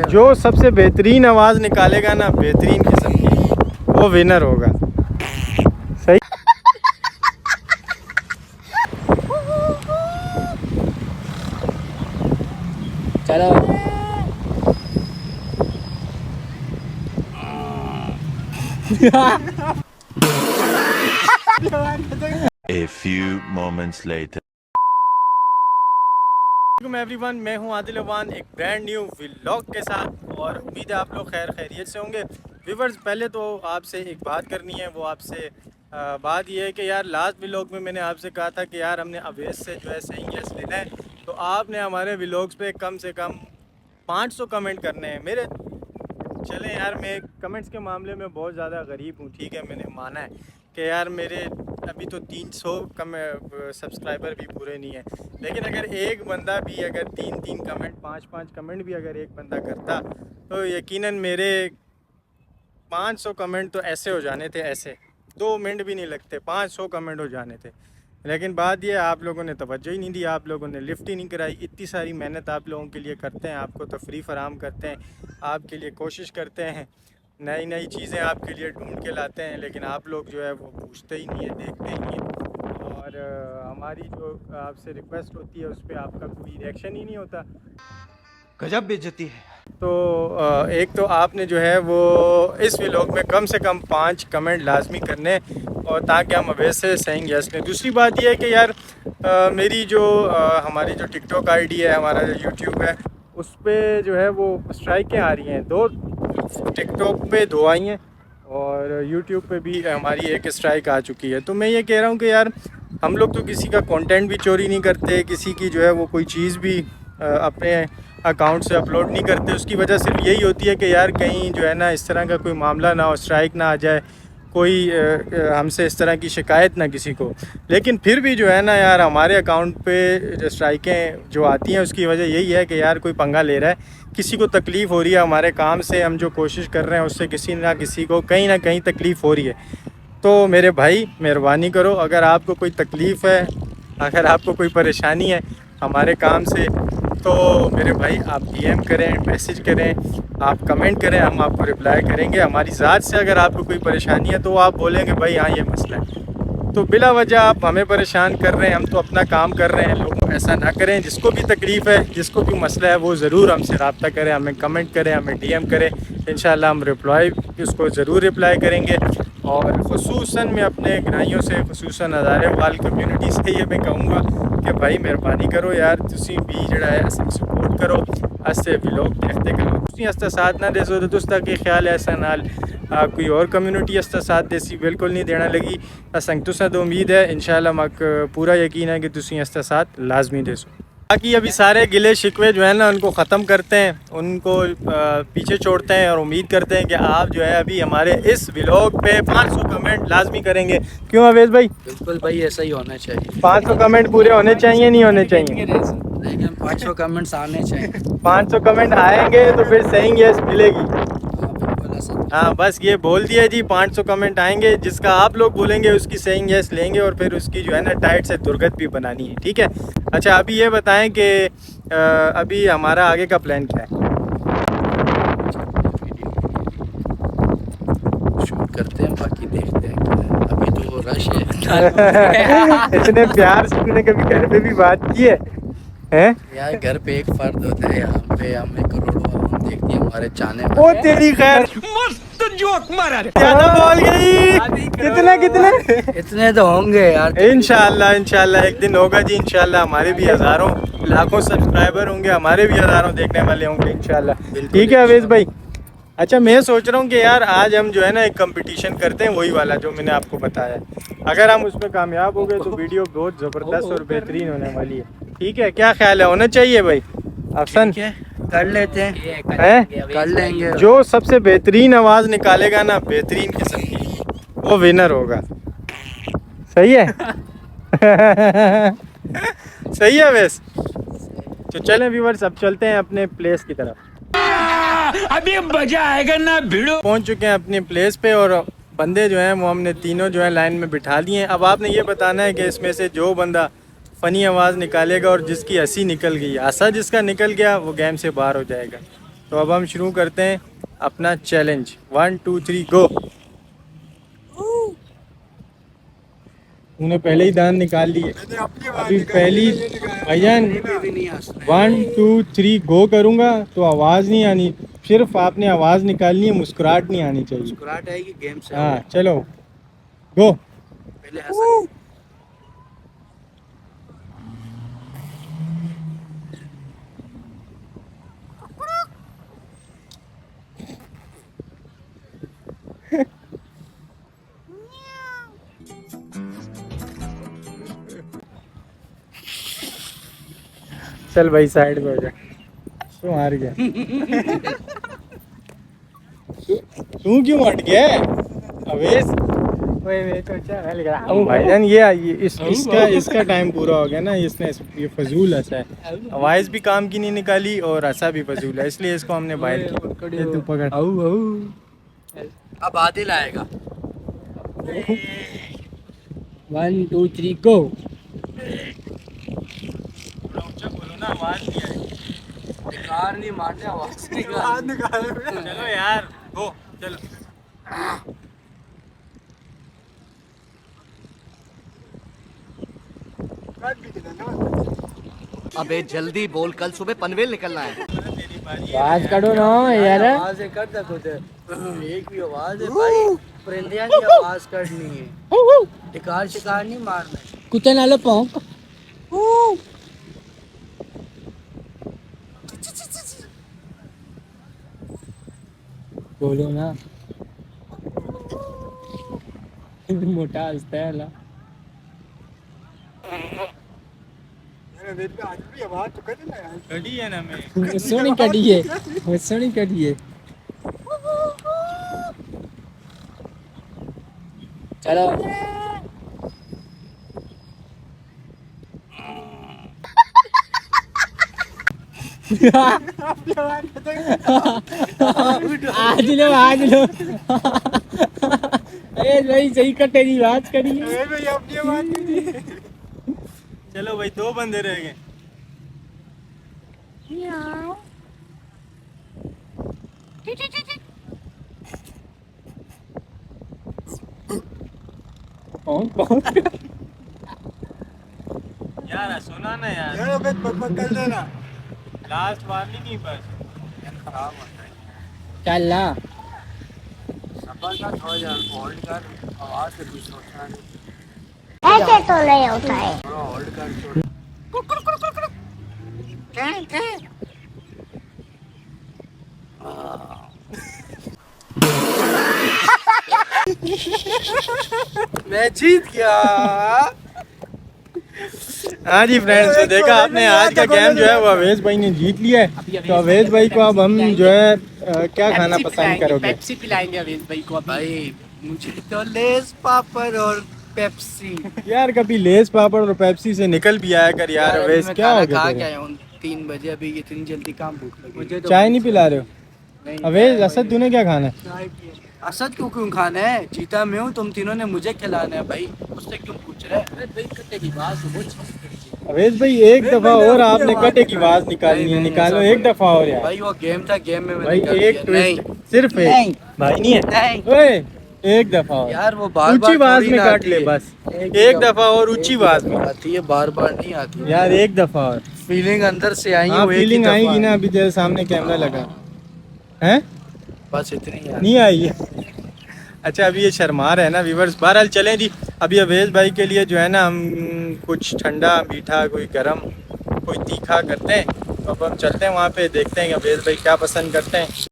जो सबसे बेहतरीन आवाज़ निकालेगा ना बेहतरीन किस्म की, वो विनर होगा। सही। चलो A few moments later. Everyone, मैं हूं आदिल अवान एक ब्रांड न्यू व्लॉग के साथ, और उम्मीद है आप लोग खैरियत से होंगे। व्यूवर्स, पहले तो आपसे एक बात करनी है। वो आपसे बात ये है कि यार लास्ट व्लॉग में मैंने आपसे कहा था कि यार हमने अवेश से जो है सही गैस लेना है, तो आपने हमारे व्लॉग्स पे कम से कम 500 कमेंट करने हैं मेरे। चलें यार, मैं कमेंट्स के मामले में बहुत ज़्यादा गरीब हूँ, ठीक है, मैंने माना है कि यार मेरे अभी तो 300 कम सब्सक्राइबर भी पूरे नहीं है। लेकिन अगर एक बंदा भी अगर 3 कमेंट 5 कमेंट भी अगर एक बंदा करता, तो यकीनन मेरे 500 कमेंट तो ऐसे हो जाने थे, ऐसे 2 मिनट भी नहीं लगते, 500 कमेंट हो जाने थे। लेकिन बात यह, आप लोगों ने तवज्जो ही नहीं दी, आप लोगों ने लिफ्ट ही नहीं कराई। इतनी सारी मेहनत आप लोगों के लिए करते हैं, आपको तफरी फराम करते हैं, आपके लिए कोशिश करते हैं, नई नई चीज़ें आपके लिए ढूंढ के लाते हैं, लेकिन आप लोग जो है वो पूछते ही नहीं है, देखते ही नहीं है। और हमारी जो आपसे रिक्वेस्ट होती है उस पर आपका कोई रिएक्शन ही नहीं होता। गजब बेइज्जती है। तो एक तो आपने जो है वो इस व्लॉग में कम से कम 5 कमेंट लाजमी करने, और ताकि हम अवैध से सही गैस लें। दूसरी बात यह है कि यार मेरी जो हमारी जो टिकटॉक आईडी है, हमारा जो यूट्यूब है, उस पर जो है वो स्ट्राइकें आ रही हैं। 2 टिकटॉक पे 2 आई हैं, और यूट्यूब पे भी हमारी एक स्ट्राइक आ चुकी है। तो मैं ये कह रहा हूँ कि यार हम लोग तो किसी का कंटेंट भी चोरी नहीं करते, किसी की जो है वो कोई चीज़ भी अपने अकाउंट से अपलोड नहीं करते। उसकी वजह सिर्फ यही होती है कि यार कहीं जो है ना इस तरह का कोई मामला ना हो, स्ट्राइक ना आ जाए, कोई हमसे इस तरह की शिकायत ना किसी को। लेकिन फिर भी जो है ना यार हमारे अकाउंट पे जो स्ट्राइकें जो आती हैं, उसकी वजह यही है कि यार कोई पंगा ले रहा है, किसी को तकलीफ़ हो रही है हमारे काम से, हम जो कोशिश कर रहे हैं उससे किसी ना किसी को कहीं ना कहीं तकलीफ़ हो रही है। तो मेरे भाई मेहरबानी करो, अगर आपको कोई तकलीफ़ है, अगर आपको कोई परेशानी है हमारे काम से, तो मेरे भाई आप DM करें, मैसेज करें, आप कमेंट करें, हम आपको रिप्लाई करेंगे। हमारी ज़ात से अगर आपको कोई परेशानी है तो आप बोलेंगे भाई हाँ ये मसला है। तो बिला वजह आप हमें परेशान कर रहे हैं, हम तो अपना काम कर रहे हैं। लोगों ऐसा ना करें। जिसको भी तकलीफ़ है, जिसको भी मसला है, वो ज़रूर हमसे रब्ता करें, हमें कमेंट करें, हमें DM करें। इंशाल्लाह हम रिप्लाई उसको ज़रूर रिप्लाई करेंगे। और ख़ुसूसन मैं अपने ग्राहियों से, ख़ुसूसन हज़ारे वाल कम्यूनिटी से ये मैं कहूँगा कि भाई मेहरबानी करो यार, तुसी भी जड़ा है असें सपोर्ट करो, असे व्लॉग देखते करो, तुसी अस्ता साथ ना देसो तो तुस्ता के ख्याल है ऐसा नाल कोई और कम्यूनिटी अस्ता साथ देसी बिल्कुल नहीं देना लगी। असंग तुसा तो उम्मीद है इंशाल्लाह, मक पूरा यकीन है कि तुसी अस्ता साथ लाजमी देसो। बाकी अभी सारे गिले शिकवे जो है ना उनको ख़त्म करते हैं, उनको पीछे छोड़ते हैं, और उम्मीद करते हैं कि आप जो है अभी हमारे इस व्लॉग पे 500 कमेंट लाजमी करेंगे। क्यों अवेश भाई? बिल्कुल भाई, ऐसा ही होना चाहिए। 500 कमेंट पूरे होने चाहिए, नहीं होने चाहिए? लेकिन 500 कमेंट्स आने चाहिए। 500 कमेंट आएंगे तो फिर सही गैस मिलेगी। हाँ बिल्कुल ऐसा। हाँ बस ये बोल दिया जी, 500 कमेंट आएंगे, जिसका आप लोग बोलेंगे उसकी सही गैस लेंगे, और फिर उसकी जो है ना टाइट से दुर्गत भी बनानी है, ठीक है। अच्छा अभी ये बताएं कि अभी हमारा आगे का प्लान क्या है? शूट करते हैं, बाकी देखते हैं क्या है। अभी तो रश है। इतने प्यार से तूने कभी घर पे भी बात की है? हैं? यार घर पे एक फर्द होता है, यहाँ पे हमें करोड़ों आवाम देखती है हमारे चाहने ओ वाले। तेरी खैर, मस्त जोक मारा रे। ज्यादा बोल गई। कितने इतने तो होंगे यार। इंशाल्लाह इंशाल्लाह एक दिन होगा जी, इंशाल्लाह हमारे भी हज़ारों लाखों सब्सक्राइबर होंगे, हमारे भी हज़ारों देखने वाले होंगे इंशाल्लाह। ठीक है अवेश भाई। अच्छा मैं सोच रहा हूँ कि यार आज हम जो है ना एक कंपटीशन करते हैं, वही वाला जो मैंने आपको बताया है। अगर हम उसमें कामयाब हो गए तो वीडियो बहुत ज़बरदस्त और बेहतरीन होने वाली है। ठीक है, क्या ख्याल है? होना चाहिए भाई अफसन? कर लेते हैं, कर लेंगे। जो सबसे बेहतरीन आवाज़ निकालेगा ना बेहतरीन किस्म की, वो विनर होगा। सही है? सही है वैस? तो चलें व्यूअर्स, अब चलते हैं अपने प्लेस की तरफ। अभी मजा आएगा ना भिड़ो। पहुंच चुके हैं अपने प्लेस पे, और बंदे जो हैं वो हमने तीनों जो है लाइन में बिठा दिए हैं। अब आपने ये बताना है कि इसमें से जो बंदा फ़नी आवाज़ निकालेगा और जिसकी हंसी निकल गई, हंसा जिसका निकल गया, वो गेम से बाहर हो जाएगा। तो अब हम शुरू करते हैं अपना चैलेंज। 1 2 3 गो। तूने पहले ही दान निकाल लिए। अभी पहली भैया 1 2 3 गो करूँगा तो आवाज़ नहीं आनी, सिर्फ आपने आवाज़ निकालनी है, मुस्कुराहट नहीं आनी चाहिए। मुस्कुराहट आएगी गेम से। हाँ चलो गो। पहले हंस। चल भाई साइड पे हो जा। तू हार गया। तू क्यों हट गया अवेश? भाईजान ये इसका टाइम पूरा हो गया ना, इसने ये फजूल हंसा है। आवाज़ भी काम की नहीं निकाली और हंसा भी फजूल है, इसलिए इसको हमने बाहर किया। ये तू पकड़। अब आदिल आएगा। 1 2 3 गो। बोलो ना, आवाज़ नहीं आई। कार नहीं मारने, आवाज निकाल। चलो यार गो चलो। अबे जल्दी बोल, कल सुबह पनवेल निकलना है। आवाज करो ना यार। आवाज कर दे खुद। एक भी आवाज है भाई, परिंदिया की आवाज करनी है। शिकार शिकार नहीं मारना। कुत्ते नालो पौंक। बोलो ना। मोटा हंसता है ला। कड़ी है ना मैं। सोनी कड़ी है, सोनी कड़ी है। चलो आज लो आज लो। अरे भाई सही कटेगी बात करी। चलो भाई 2 बंदे रह गए। यार सुना ना यार, कर देना लास्ट वार्निंग ही बस। खराब होता है। चल ना। सफर का 2000 होल्ड कर, आवाज से कुछ नुकसान नहीं। ऐसे तो नहीं होता है। थोड़ा होल्ड कर छोड़। मैं जीत गया। हाँ जी फ्रेंड्स, तो देखा आपने आज का गेम जो है वो अवेश भाई ने जीत लिया है। तो अवेश भाई को अब हम जो है क्या खाना पसंद करोगे? पेप्सी पिलाएंगे अवेश भाई को। भाई मुझे तो लेस पापड़ और पेप्सी। यार कभी लेस पापड़ और पेप्सी से निकल भी आया कर यार। अवेश क्या हो गया तेरे? 3 बजे, अभी इतनी जल्दी काम भूख लगी मुझे। चाय नहीं पिला रहे हो? अवेश असद तूने क्या खाना है? असद क्यों खाना है? जीता मैं हूँ, तुम तीनों ने मुझे खिलाना है भाई। मुझसे क्यों पूछ रहे? अवेश भाई एक दफा और आपने कटे की आवाज निकालनी है, निकालो एक दफा और यार। भाई वो गेम था, गेम में भाई मैंने एक ट्विस्ट, सिर्फ एक भाई नहीं है। ओए एक दफा और यार वो बार ऊंची आवाज थोड़ी में ना काट आती ले है। बस। एक दफा और ऊंची आवाज में आती है, बार बार नहीं आती यार। एक दफा और फीलिंग अंदर से आई है। हाँ वो एक ही फीलिंग दफा आएगी ना, अभी तेरे सामने कैमरा लगा है। बस इतनी यार। नहीं आई है। अच्छा अभी ये शर्मा रहे हैं ना व्यूवर्स। बहरहाल चलें जी, अभी अवेश भाई के लिए जो है ना हम कुछ ठंडा मीठा, कोई गरम, कोई तीखा करते हैं। तो अब हम चलते हैं वहाँ पे, देखते हैं कि अवेश भाई क्या पसंद करते हैं।